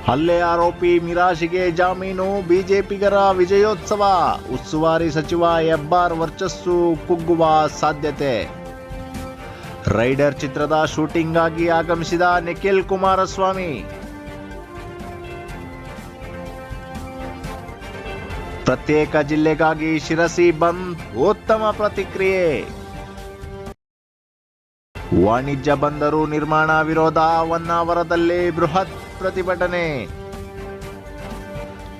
ಹಲ್ಲೆ ಆರೋಪಿ ಮಿರಾಜ್ಗೆ ಜಾಮೀನು, ಬಿಜೆಪಿಗರ ವಿಜಯೋತ್ಸವ, ಉಸ್ತುವಾರಿ ಸಚಿವ ಹೆಬ್ಬಾರ್ ವರ್ಚಸ್ಸು ಕುಗ್ಗುವ ಸಾಧ್ಯತೆ. ರೈಡರ್ ಚಿತ್ರದ ಶೂಟಿಂಗ್ಗಾಗಿ ಆಗಮಿಸಿದ ನಿಖಿಲ್ ಕುಮಾರಸ್ವಾಮಿ. ಪ್ರತ್ಯೇಕ ಜಿಲ್ಲೆಗಾಗಿ ಶಿರಸಿ ಬಂದ್, ಉತ್ತಮ ಪ್ರತಿಕ್ರಿಯೆ. ವಾಣಿಜ್ಯ ಬಂದರು ನಿರ್ಮಾಣ ವಿರೋಧ, ಹೊನ್ನಾವರದಲ್ಲಿ ಬೃಹತ್ ಪ್ರತಿಭಟನೆ.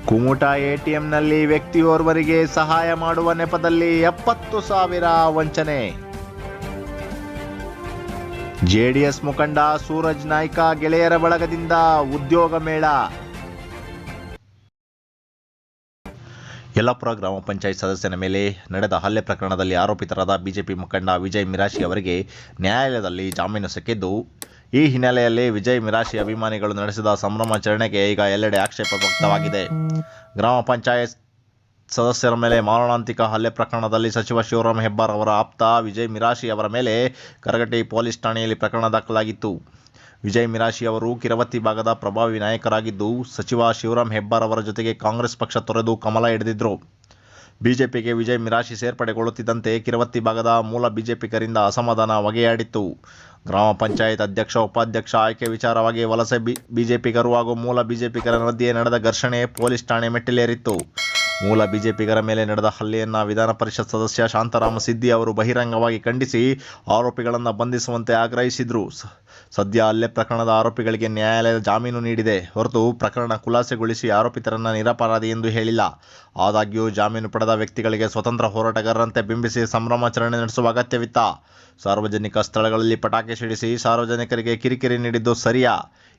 ಕುಮಟಾ ಎಟಿಎಂನಲ್ಲಿ ವ್ಯಕ್ತಿಯೋರ್ವರಿಗೆ ಸಹಾಯ ಮಾಡುವ ನೆಪದಲ್ಲಿ 70,000 ವಂಚನೆ. ಜೆಡಿಎಸ್ ಮುಖಂಡ ಸೂರಜ್ ನಾಯ್ಕ ಗೆಳೆಯರ ಬಳಗದಿಂದ ಉದ್ಯೋಗ ಮೇಳ. ಯಲ್ಲಾಪುರ ಗ್ರಾಮ ಪಂಚಾಯತ್ ಸದಸ್ಯನ ಮೇಲೆ ನಡೆದ ಹಲ್ಲೆ ಪ್ರಕರಣದಲ್ಲಿ ಆರೋಪಿತರಾದ ಬಿಜೆಪಿ ಮುಖಂಡ ವಿಜಯ್ ಮಿರಾಶಿ ಅವರಿಗೆ ನ್ಯಾಯಾಲಯದಲ್ಲಿ ಜಾಮೀನು ಸಿಕ್ಕಿದ್ದು, ಈ ಹಿನ್ನೆಲೆಯಲ್ಲಿ ವಿಜಯ್ ಮಿರಾಶಿ ಅಭಿಮಾನಿಗಳು ನಡೆಸಿದ ಸಂಭ್ರಮಾಚರಣೆಗೆ ಈಗ ಎಲ್ಲೆಡೆ ಆಕ್ಷೇಪ ವ್ಯಕ್ತವಾಗಿದೆ. ಗ್ರಾಮ ಪಂಚಾಯತ್ ಸದಸ್ಯರ ಮೇಲೆ ಮಾರಣಾಂತಿಕ ಹಲ್ಲೆ ಪ್ರಕರಣದಲ್ಲಿ ಸಚಿವ ಶಿವರಾಮ್ ಹೆಬ್ಬಾರ್ ಅವರ ಆಪ್ತ ವಿಜಯ್ ಮಿರಾಶಿ ಅವರ ಮೇಲೆ ಕರಗಟ್ಟಿ ಪೊಲೀಸ್ ಠಾಣೆಯಲ್ಲಿ ಪ್ರಕರಣ ದಾಖಲಾಗಿತ್ತು. ವಿಜಯ್ ಮಿರಾಶಿ ಅವರು ಕಿರವತ್ತಿ ಭಾಗದ ಪ್ರಭಾವಿ ನಾಯಕರಾಗಿದ್ದು, ಸಚಿವ ಶಿವರಾಮ್ ಹೆಬ್ಬಾರ್ ಅವರ ಜೊತೆಗೆ ಕಾಂಗ್ರೆಸ್ ಪಕ್ಷ ತೊರೆದು ಕಮಲ ಹಿಡಿದಿದ್ದರು. ಬಿಜೆಪಿಗೆ ವಿಜಯ್ ಮಿರಾಶಿ ಸೇರ್ಪಡೆಗೊಳ್ಳುತ್ತಿದ್ದಂತೆ ಕಿರವತ್ತಿ ಭಾಗದ ಮೂಲ ಬಿಜೆಪಿಗರಿಂದ ಅಸಮಾಧಾನ ಹೊಗೆಯಾಡಿತ್ತು. ಗ್ರಾಮ ಪಂಚಾಯತ್ ಅಧ್ಯಕ್ಷ ಉಪಾಧ್ಯಕ್ಷ ಆಯ್ಕೆ ವಿಚಾರವಾಗಿ ವಲಸೆ ಬಿಜೆಪಿಗರು ಹಾಗೂ ಮೂಲ ಬಿಜೆಪಿಗರ ಮಧ್ಯೆ ನಡೆದ ಘರ್ಷಣೆ ಪೊಲೀಸ್ ಠಾಣೆ ಮೆಟ್ಟಿಲೇರಿತ್ತು. ಮೂಲ ಬಿಜೆಪಿಗರ ಮೇಲೆ ನಡೆದ ಹಲ್ಲೆಯನ್ನು ವಿಧಾನ ಪರಿಷತ್ ಸದಸ್ಯ ಶಾಂತಾರಾಮ ಸಿದ್ದಿ ಅವರು ಬಹಿರಂಗವಾಗಿ ಖಂಡಿಸಿ ಆರೋಪಿಗಳನ್ನು ಬಂಧಿಸುವಂತೆ ಆಗ್ರಹಿಸಿದರು. ಸದ್ಯ ಹಲ್ಲೆ ಪ್ರಕರಣದ ಆರೋಪಿಗಳಿಗೆ ನ್ಯಾಯಾಲಯ ಜಾಮೀನು ನೀಡಿದೆ ಹೊರತು ಪ್ರಕರಣ ಖುಲಾಸೆಗೊಳಿಸಿ ಆರೋಪಿತರನ್ನು ನಿರಪರಾಧಿ ಎಂದು ಹೇಳಿಲ್ಲ. ಆದಾಗ್ಯೂ ಜಾಮೀನು ಪಡೆದ ವ್ಯಕ್ತಿಗಳಿಗೆ ಸ್ವತಂತ್ರ ಹೋರಾಟಗಾರರಂತೆ ಬಿಂಬಿಸಿ ಸಂಭ್ರಮಾಚರಣೆ ನಡೆಸುವ ಅಗತ್ಯವಿತ್ತ. ಸಾರ್ವಜನಿಕ ಸ್ಥಳಗಳಲ್ಲಿ ಪಟಾಕಿ ಸಿಡಿಸಿ ಸಾರ್ವಜನಿಕರಿಗೆ ಕಿರಿಕಿರಿ ನೀಡಿದ್ದು ಸರಿಯಾ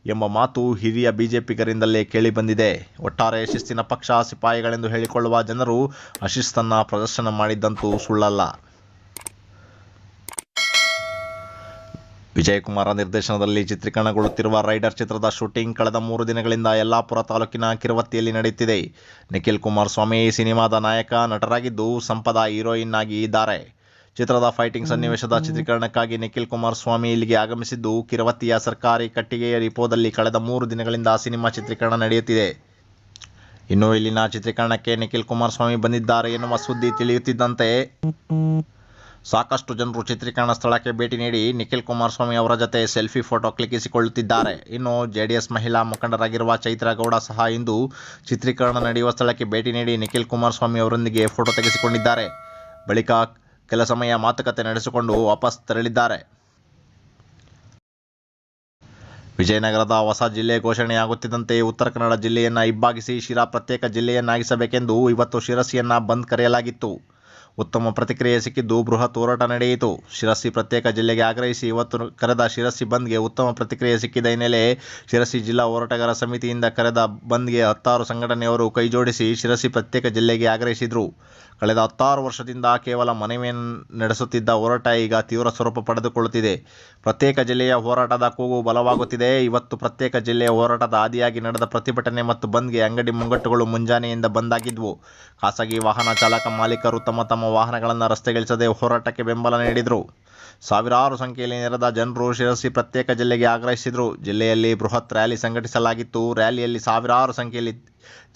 ಎಂಬ ಮಾತು ಹಿರಿಯ ಬಿಜೆಪಿಗರಿಂದಲೇ ಕೇಳಿಬಂದಿದೆ. ಒಟ್ಟಾರೆ ಶಿಸ್ತಿನ ಪಕ್ಷ ಸಿಪಾಯಿಗಳೆಂದು ಹೇಳಿಕೊಳ್ಳುವ ಜನರು ಅಶಿಸ್ತನ್ನು ಪ್ರದರ್ಶನ ಮಾಡಿದ್ದಂತೂ ಸುಳ್ಳಲ್ಲ. ವಿಜಯಕುಮಾರ ನಿರ್ದೇಶನದಲ್ಲಿ ಚಿತ್ರೀಕರಣಗೊಳ್ಳುತ್ತಿರುವ ರೈಡರ್ ಚಿತ್ರದ ಶೂಟಿಂಗ್ ಕಳೆದ 3 ದಿನಗಳಿಂದ ಯಲ್ಲಾಪುರ ತಾಲೂಕಿನ ಕಿರವತ್ತಿಯಲ್ಲಿ ನಡೆಯುತ್ತಿದೆ. ನಿಖಿಲ್ ಕುಮಾರಸ್ವಾಮಿ ಈ ಸಿನಿಮಾದ ನಾಯಕ ನಟರಾಗಿದ್ದು, ಸಂಪದ ಹೀರೋಯಿನ್ ಆಗಿ ಇದ್ದಾರೆ. ಚಿತ್ರದ ಫೈಟಿಂಗ್ ಸನ್ನಿವೇಶದ ಚಿತ್ರೀಕರಣಕ್ಕಾಗಿ ನಿಖಿಲ್ ಕುಮಾರಸ್ವಾಮಿ ಇಲ್ಲಿಗೆ ಆಗಮಿಸಿದ್ದು, ಕಿರವತ್ತಿಯ ಸರ್ಕಾರಿ ಕಟ್ಟಿಗೆಯ ಡಿಪೋದಲ್ಲಿ ಕಳೆದ 3 ದಿನಗಳಿಂದ ಸಿನಿಮಾ ಚಿತ್ರೀಕರಣ ನಡೆಯುತ್ತಿದೆ. ಇನ್ನು ಇಲ್ಲಿನ ಚಿತ್ರೀಕರಣಕ್ಕೆ ನಿಖಿಲ್ ಕುಮಾರಸ್ವಾಮಿ ಬಂದಿದ್ದಾರೆ ಎನ್ನುವ ಸುದ್ದಿ ತಿಳಿಯುತ್ತಿದ್ದಂತೆ ಸಾಕಷ್ಟು ಜನರು ಚಿತ್ರೀಕರಣ ಸ್ಥಳಕ್ಕೆ ಭೇಟಿ ನೀಡಿ ನಿಖಿಲ್ ಕುಮಾರಸ್ವಾಮಿ ಅವರ ಜತೆ ಸೆಲ್ಫಿ ಫೋಟೋ ಕ್ಲಿಕ್ಕಿಸಿಕೊಳ್ಳುತ್ತಿದ್ದಾರೆ. ಇನ್ನು ಜೆಡಿಎಸ್ ಮಹಿಳಾ ಮುಖಂಡರಾಗಿರುವ ಚೈತ್ರಾ ಗೌಡ ಸಹ ಇಂದು ಚಿತ್ರೀಕರಣ ನಡೆಯುವ ಸ್ಥಳಕ್ಕೆ ಭೇಟಿ ನೀಡಿ ನಿಖಿಲ್ ಕುಮಾರಸ್ವಾಮಿ ಅವರೊಂದಿಗೆ ಫೋಟೋ ತೆಗೆಸಿಕೊಂಡಿದ್ದಾರೆ. ಬಳಿಕ ಕೆಲ ಸಮಯ ಮಾತುಕತೆ ನಡೆಸಿಕೊಂಡು ವಾಪಸ್ ತೆರಳಿದ್ದಾರೆ. ವಿಜಯನಗರದ ಹೊಸ ಜಿಲ್ಲೆ ಘೋಷಣೆಯಾಗುತ್ತಿದ್ದಂತೆ ಉತ್ತರ ಕನ್ನಡ ಜಿಲ್ಲೆಯನ್ನು ಇಬ್ಬಾಗಿಸಿ ಶಿರಾ ಪ್ರತ್ಯೇಕ ಜಿಲ್ಲೆಯನ್ನಾಗಿಸಬೇಕೆಂದು ಇವತ್ತು ಶಿರಸಿಯನ್ನು ಬಂದ್ ಕರೆಯಲಾಗಿತ್ತು. ಉತ್ತಮ ಪ್ರತಿಕ್ರಿಯೆ ಸಿಕ್ಕಿದ್ದು ಬೃಹತ್ ಹೋರಾಟ ನಡೆಯಿತು. ಶಿರಸಿ ಪ್ರತ್ಯೇಕ ಜಿಲ್ಲೆಗೆ ಆಗ್ರಹಿಸಿ ಇವತ್ತು ಕರೆದ ಶಿರಸಿ ಬಂದ್ಗೆ ಉತ್ತಮ ಪ್ರತಿಕ್ರಿಯೆ ಸಿಕ್ಕಿದ ಹಿನ್ನೆಲೆ ಶಿರಸಿ ಜಿಲ್ಲಾ ಹೋರಾಟಗಾರ ಸಮಿತಿಯಿಂದ ಕರೆದ ಬಂದ್ಗೆ 16 ಸಂಘಟನೆಯವರು ಕೈಜೋಡಿಸಿ ಶಿರಸಿ ಪ್ರತ್ಯೇಕ ಜಿಲ್ಲೆಗೆ ಆಗ್ರಹಿಸಿದರು. ಕಳೆದ 16 ವರ್ಷದಿಂದ ಕೇವಲ ಮನವಿ ನಡೆಸುತ್ತಿದ್ದ ಹೋರಾಟ ಈಗ ತೀವ್ರ ಸ್ವರೂಪ ಪಡೆದುಕೊಳ್ಳುತ್ತಿದೆ. ಪ್ರತ್ಯೇಕ ಜಿಲ್ಲೆಯ ಹೋರಾಟದ ಕೂಗು ಬಲವಾಗುತ್ತಿದೆ. ಇವತ್ತು ಪ್ರತ್ಯೇಕ ಜಿಲ್ಲೆಯ ಹೋರಾಟದ ಆದಿಯಾಗಿ ನಡೆದ ಪ್ರತಿಭಟನೆ ಮತ್ತು ಬಂದ್ಗೆ ಅಂಗಡಿ ಮುಂಗಟ್ಟುಗಳು ಮುಂಜಾನೆಯಿಂದ ಬಂದ್ ಆಗಿದ್ವು. ಖಾಸಗಿ ವಾಹನ ಚಾಲಕ ಮಾಲೀಕರು ತಮ್ಮ ವಾಹನಗಳನ್ನು ರಸ್ತೆಗಿಳಿಸದೆ ಹೋರಾಟಕ್ಕೆ ಬೆಂಬಲ ನೀಡಿದರು. ಸಾವಿರಾರು ಸಂಖ್ಯೆಯಲ್ಲಿ ನೆರೆದ ಜನರು ಶಿರಸಿ ಪ್ರತ್ಯೇಕ ಜಿಲ್ಲೆಗೆ ಆಗ್ರಹಿಸಿದರು. ಜಿಲ್ಲೆಯಲ್ಲಿ ಬೃಹತ್ ರ್ಯಾಲಿ ಸಂಘಟಿಸಲಾಗಿತ್ತು. ರ್ಯಾಲಿಯಲ್ಲಿ ಸಾವಿರಾರು ಸಂಖ್ಯೆಯಲ್ಲಿ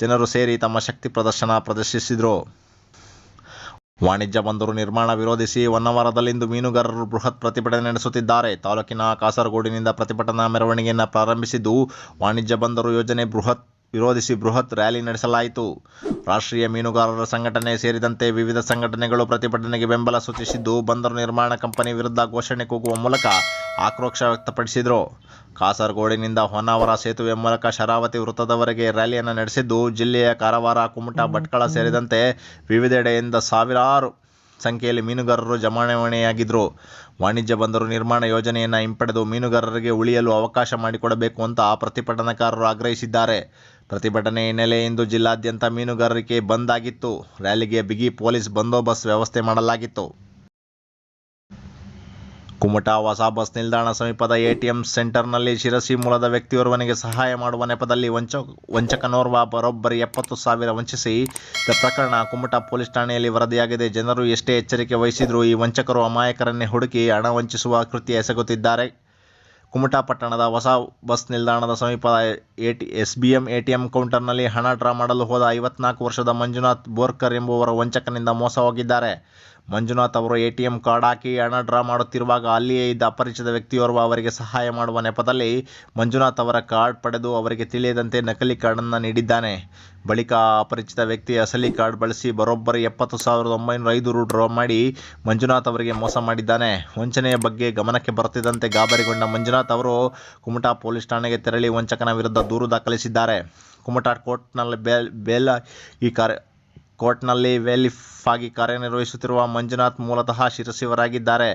ಜನರು ಸೇರಿ ತಮ್ಮ ಶಕ್ತಿ ಪ್ರದರ್ಶಿಸಿದರು. ವಾಣಿಜ್ಯ ಬಂದರು ನಿರ್ಮಾಣ ವಿರೋಧಿಸಿ ಹೊನ್ನಾವರದಲ್ಲಿಂದು ಮೀನುಗಾರರು ಬೃಹತ್ ಪ್ರತಿಭಟನೆ ನಡೆಸುತ್ತಿದ್ದಾರೆ. ತಾಲೂಕಿನ ಕಾಸರಗೋಡಿನಿಂದ ಪ್ರತಿಭಟನಾ ಮೆರವಣಿಗೆಯನ್ನು ಪ್ರಾರಂಭಿಸಿದ್ದು, ವಾಣಿಜ್ಯ ಬಂದರು ಯೋಜನೆ ವಿರೋಧಿಸಿ ಬೃಹತ್ ರ್ಯಾಲಿ ನಡೆಸಲಾಯಿತು. ರಾಷ್ಟ್ರೀಯ ಮೀನುಗಾರರ ಸಂಘಟನೆ ಸೇರಿದಂತೆ ವಿವಿಧ ಸಂಘಟನೆಗಳು ಪ್ರತಿಭಟನೆಗೆ ಬೆಂಬಲ ಸೂಚಿಸಿದ್ದು, ಬಂದರು ನಿರ್ಮಾಣ ಕಂಪನಿ ವಿರುದ್ಧ ಘೋಷಣೆ ಕೂಗುವ ಮೂಲಕ ಆಕ್ರೋಶ ವ್ಯಕ್ತಪಡಿಸಿದರು. ಕಾಸರಗೋಡಿನಿಂದ ಹೊನ್ನಾವರ ಸೇತುವೆ ಮೂಲಕ ಶರಾವತಿ ವೃತ್ತದವರೆಗೆ ರ್ಯಾಲಿಯನ್ನು ನಡೆಸಿದ್ದು, ಜಿಲ್ಲೆಯ ಕಾರವಾರ, ಕುಮಟಾ, ಭಟ್ಕಳ ಸೇರಿದಂತೆ ವಿವಿಧೆಡೆಯಿಂದ ಸಾವಿರಾರು ಸಂಖ್ಯೆಯಲ್ಲಿ ಮೀನುಗಾರರು ಜಮಾವಣೆಯಾಗಿದ್ದರು. ವಾಣಿಜ್ಯ ಬಂದರು ನಿರ್ಮಾಣ ಯೋಜನೆಯನ್ನು ಹಿಂಪಡೆದು ಮೀನುಗಾರರಿಗೆ ಉಳಿಯಲು ಅವಕಾಶ ಮಾಡಿಕೊಡಬೇಕು ಅಂತ ಪ್ರತಿಭಟನಾಕಾರರು ಆಗ್ರಹಿಸಿದ್ದಾರೆ. ಪ್ರತಿಭಟನೆ ಹಿನ್ನೆಲೆ ಇಂದು ಜಿಲ್ಲಾದ್ಯಂತ ಮೀನುಗಾರಿಕೆ ಬಂದ್ ಆಗಿತ್ತು. ರ್ಯಾಲಿಗೆ ಬಿಗಿ ಪೊಲೀಸ್ ಬಂದೋಬಸ್ತ್ ವ್ಯವಸ್ಥೆ ಮಾಡಲಾಗಿತ್ತು. ಕುಮಟಾ ಹೊಸ ಬಸ್ ನಿಲ್ದಾಣ ಸಮೀಪದ ಎಟಿಎಂ ಸೆಂಟರ್ನಲ್ಲಿ ಶಿರಸಿ ಮೂಲದ ವ್ಯಕ್ತಿಯೋರ್ವನಿಗೆ ಸಹಾಯ ಮಾಡುವ ನೆಪದಲ್ಲಿ ವಂಚಕನೋರ್ವ ಬರೋಬ್ಬರಿ 70,000 ವಂಚಿಸಿದ ಪ್ರಕರಣ ಕುಮಟಾ ಪೊಲೀಸ್ ಠಾಣೆಯಲ್ಲಿ ವರದಿಯಾಗಿದೆ. ಜನರು ಎಷ್ಟೇ ಎಚ್ಚರಿಕೆ ವಹಿಸಿದರೂ ಈ ವಂಚಕರು ಅಮಾಯಕರನ್ನೇ ಹುಡುಕಿ ಹಣ ವಂಚಿಸುವ ಕೃತ್ಯ ಎಸಗುತ್ತಿದ್ದಾರೆ. ಕುಮಟಾ ಪಟ್ಟಣದ ಹೊಸ ಬಸ್ ನಿಲ್ದಾಣದ ಸಮೀಪದ SBM ATM ಕೌಂಟರ್ನಲ್ಲಿ ಹಣ ಡ್ರಾ ಮಾಡಲು ಹೋದ 54 ವರ್ಷದ ಮಂಜುನಾಥ್ ಬೋರ್ಕರ್ ಎಂಬುವರ ವಂಚಕನಿಂದ ಮೋಸ ಹೋಗಿದ್ದಾರೆ. ಮಂಜುನಾಥ್ ಅವರು ATM ಕಾರ್ಡ್ ಹಾಕಿ ಹಣ ಡ್ರಾ ಮಾಡುತ್ತಿರುವಾಗ ಅಲ್ಲಿಯೇ ಇದ್ದ ಅಪರಿಚಿತ ವ್ಯಕ್ತಿಯೋರ್ವ ಅವರಿಗೆ ಸಹಾಯ ಮಾಡುವ ನೆಪದಲ್ಲಿ ಮಂಜುನಾಥ್ ಅವರ ಕಾರ್ಡ್ ಪಡೆದು ಅವರಿಗೆ ತಿಳಿಯದಂತೆ ನಕಲಿ ಕಾರ್ಡನ್ನು ನೀಡಿದ್ದಾನೆ. ಬಳಿಕ ಅಪರಿಚಿತ ವ್ಯಕ್ತಿ ಅಸಲಿ ಕಾರ್ಡ್ ಬಳಸಿ ಬರೋಬ್ಬರಿ 70,905 ರು ಡ್ರಾ ಮಾಡಿ ಮಂಜುನಾಥ್ ಅವರಿಗೆ ಮೋಸ ಮಾಡಿದ್ದಾನೆ. ವಂಚನೆಯ ಬಗ್ಗೆ ಗಮನಕ್ಕೆ ಬರುತ್ತಿದ್ದಂತೆ ಗಾಬರಿಗೊಂಡ ಮಂಜುನಾಥ್ ಅವರು ಕುಮಟಾ ಪೊಲೀಸ್ ಠಾಣೆಗೆ ತೆರಳಿ ವಂಚಕನ ವಿರುದ್ಧ ದೂರು ದಾಖಲಿಸಿದ್ದಾರೆ. ಕುಮಟಾ ಕೋರ್ಟ್ನಲ್ಲಿ ವೇಲಿಫ್ ಆಗಿ ಕಾರ್ಯನಿರ್ವಹಿಸುತ್ತಿರುವ ಮಂಜುನಾಥ್ ಮೂಲತಃ ಶಿರಸಿಯವರಾಗಿದ್ದಾರೆ.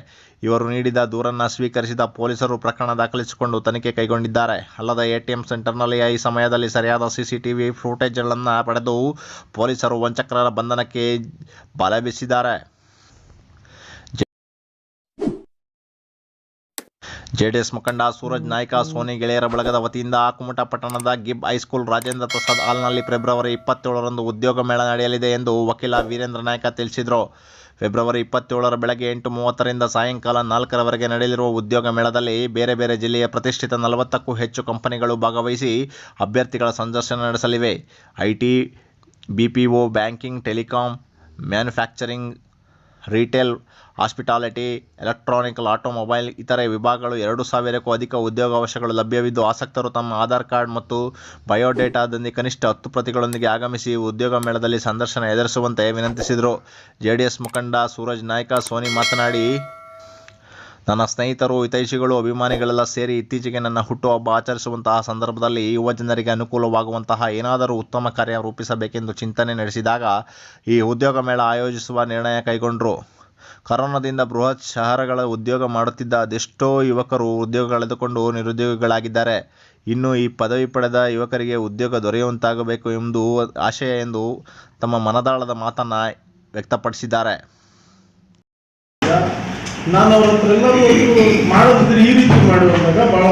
ಇವರು ನೀಡಿದ ದೂರನ್ನು ಸ್ವೀಕರಿಸಿದ ಪೊಲೀಸರು ಪ್ರಕರಣ ದಾಖಲಿಸಿಕೊಂಡು ತನಿಖೆ ಕೈಗೊಂಡಿದ್ದಾರೆ. ಅಲ್ಲದೆ ATM ಸೆಂಟರ್ನಲ್ಲಿ ಈ ಸಮಯದಲ್ಲಿ ಸರಿಯಾದ CCTV ಫುಟೇಜ್ಗಳನ್ನು ಪಡೆದು ಪೊಲೀಸರು ವಂಚಕರ ಬಂಧನಕ್ಕೆ ಬಲೆ ಬೀಸಿದ್ದಾರೆ. JDS ಮುಖಂಡ ಸೂರಜ್ ನಾಯ್ಕ ಸೋನಿ ಗೆಳೆಯರ ಬಳಗದ ವತಿಯಿಂದ ಕುಮಟಾ ಪಟ್ಟಣದ ಗಿಬ್ ಹೈಸ್ಕೂಲ್ ರಾಜೇಂದ್ರ ಪ್ರಸಾದ್ ಹಾಲ್ನಲ್ಲಿ ಫೆಬ್ರವರಿ 27ರಂದು ಉದ್ಯೋಗ ಮೇಳ ನಡೆಯಲಿದೆ ಎಂದು ವಕೀಲ ವೀರೇಂದ್ರ ನಾಯ್ಕ ತಿಳಿಸಿದರು. ಫೆಬ್ರವರಿ 27ರ ಬೆಳಗ್ಗೆ 8:30ರಿಂದ ಸಾಯಂಕಾಲ 4ರವರೆಗೆ ನಡೆಯಲಿರುವ ಉದ್ಯೋಗ ಮೇಳದಲ್ಲಿ ಬೇರೆ ಬೇರೆ ಜಿಲ್ಲೆಯ ಪ್ರತಿಷ್ಠಿತ 40ಕ್ಕೂ ಹೆಚ್ಚು ಕಂಪನಿಗಳು ಭಾಗವಹಿಸಿ ಅಭ್ಯರ್ಥಿಗಳ ಸಂದರ್ಶನ ನಡೆಸಲಿವೆ. IT, BPO, banking, telecom, manufacturing, retail, hospitality, electronical, automobile ಇತರೆ ವಿಭಾಗಗಳು 2,000ಕ್ಕೂ ಅಧಿಕ ಉದ್ಯೋಗಾವಕಾಶಗಳು ಲಭ್ಯವಿದ್ದು ಆಸಕ್ತರು ತಮ್ಮ ಆಧಾರ್ ಕಾರ್ಡ್ ಮತ್ತು ಬಯೋಡೇಟಾದೊಂದಿಗೆ ಕನಿಷ್ಠ 10 ಪ್ರತಿಗಳೊಂದಿಗೆ ಆಗಮಿಸಿ ಉದ್ಯೋಗ ಮೇಳದಲ್ಲಿ ಸಂದರ್ಶನ ಎದುರಿಸುವಂತೆ ವಿನಂತಿಸಿದರು. JDS ಮುಖಂಡ ಸೂರಜ್ ನಾಯ್ಕ ಸೋನಿ ಮಾತನಾಡಿ, ನನ್ನ ಸ್ನೇಹಿತರು, ಹಿತೈಷಿಗಳು, ಅಭಿಮಾನಿಗಳೆಲ್ಲ ಸೇರಿ ಇತ್ತೀಚೆಗೆ ನನ್ನ ಹುಟ್ಟುಹಬ್ಬ ಆಚರಿಸುವಂತಹ ಸಂದರ್ಭದಲ್ಲಿ ಯುವ ಜನರಿಗೆ ಅನುಕೂಲವಾಗುವಂತಹ ಏನಾದರೂ ಉತ್ತಮ ಕಾರ್ಯ ರೂಪಿಸಬೇಕೆಂದು ಚಿಂತನೆ ನಡೆಸಿದಾಗ ಈ ಉದ್ಯೋಗ ಮೇಳ ಆಯೋಜಿಸುವ ನಿರ್ಣಯ ಕೈಗೊಂಡರು. ಕರೋನಾದಿಂದ ಬೃಹತ್ ಶಹರಗಳ ಉದ್ಯೋಗ ಮಾಡುತ್ತಿದ್ದ ಅದೆಷ್ಟೋ ಯುವಕರು ಉದ್ಯೋಗ ಕಳೆದುಕೊಂಡು ನಿರುದ್ಯೋಗಿಗಳಾಗಿದ್ದಾರೆ. ಇನ್ನು ಈ ಪದವಿ ಪಡೆದ ಯುವಕರಿಗೆ ಉದ್ಯೋಗ ದೊರೆಯುವಂತಾಗಬೇಕು ಎಂದು ಆಶಯ ಎಂದು ತಮ್ಮ ಮನದಾಳದ ಮಾತನ್ನು ವ್ಯಕ್ತಪಡಿಸಿದ್ದಾರೆ. ನಾನು ಅವ್ರ ಹತ್ರ ಎಲ್ಲರೂ ಮಾಡೋದಿದ್ರೆ ಈ ರೀತಿ ಮಾಡುವಾಗ ಭಾಳ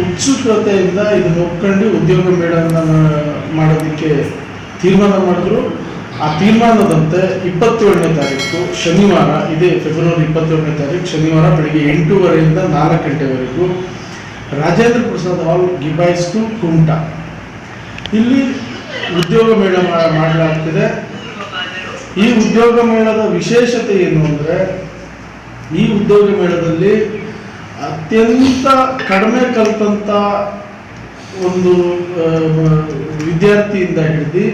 ಉತ್ಸುಕತೆಯಿಂದ ಇದನ್ನು ಒಪ್ಕೊಂಡು ಉದ್ಯೋಗ ಮೇಳವನ್ನು ಮಾಡೋದಕ್ಕೆ ತೀರ್ಮಾನ ಮಾಡಿದ್ರು. ಆ ತೀರ್ಮಾನದಂತೆ 27ನೇ ತಾರೀಕು ಶನಿವಾರ, ಇದೇ ಫೆಬ್ರವರಿ 27ನೇ ತಾರೀಕು ಶನಿವಾರ ಬೆಳಗ್ಗೆ 8:30ರಿಂದ 4 ಗಂಟೆವರೆಗೂ ರಾಜೇಂದ್ರ ಪ್ರಸಾದ್ ಹಾಲ್, ಗಿಬ್ ಹೈಸ್ಕೂಲ್, ಕುಮಟಾ ಇಲ್ಲಿ ಉದ್ಯೋಗ ಮೇಳ ಮಾಡಲಾಗ್ತಿದೆ. ಈ ಉದ್ಯೋಗ ಮೇಳದ ವಿಶೇಷತೆ ಏನು ಅಂದರೆ, ಈ ಉದ್ಯೋಗ ಮೇಳದಲ್ಲಿ ಅತ್ಯಂತ ಕಡಿಮೆ ಕಲಿತಂಥ ಒಂದು ವಿದ್ಯಾರ್ಥಿಯಿಂದ ಹಿಡಿದು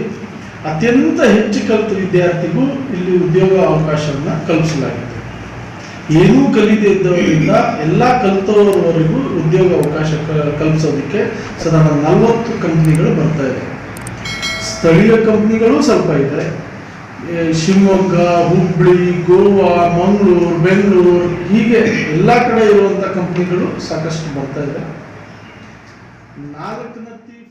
ಅತ್ಯಂತ ಹೆಚ್ಚು ಕಲಿತ ವಿದ್ಯಾರ್ಥಿಗೂ ಇಲ್ಲಿ ಉದ್ಯೋಗ ಅವಕಾಶವನ್ನು ಕಲ್ಪಿಸಲಾಗಿದೆ. ಏನೂ ಕಲಿದೇ ಇದ್ದವರಿಂದ ಎಲ್ಲ ಕಲಿತವರವರೆಗೂ ಉದ್ಯೋಗ ಅವಕಾಶ ಕಲ್ಪಿಸೋದಕ್ಕೆ ಸಾಧಾರಣ 40 ಕಂಪ್ನಿಗಳು ಬರ್ತಾ ಇದೆ. ಸ್ಥಳೀಯ ಕಂಪ್ನಿಗಳು ಸ್ವಲ್ಪ ಇದೆ. ಶಿವಮೊಗ್ಗ, ಹುಬ್ಬಳ್ಳಿ, ಗೋವಾ, ಮಂಗಳೂರು, ಬೆಂಗಳೂರು ಹೀಗೆ ಎಲ್ಲ ಕಡೆ ಇರುವಂಥ ಕಂಪ್ನಿಗಳು ಸಾಕಷ್ಟು ಬರ್ತಾ ಇದೆ. 4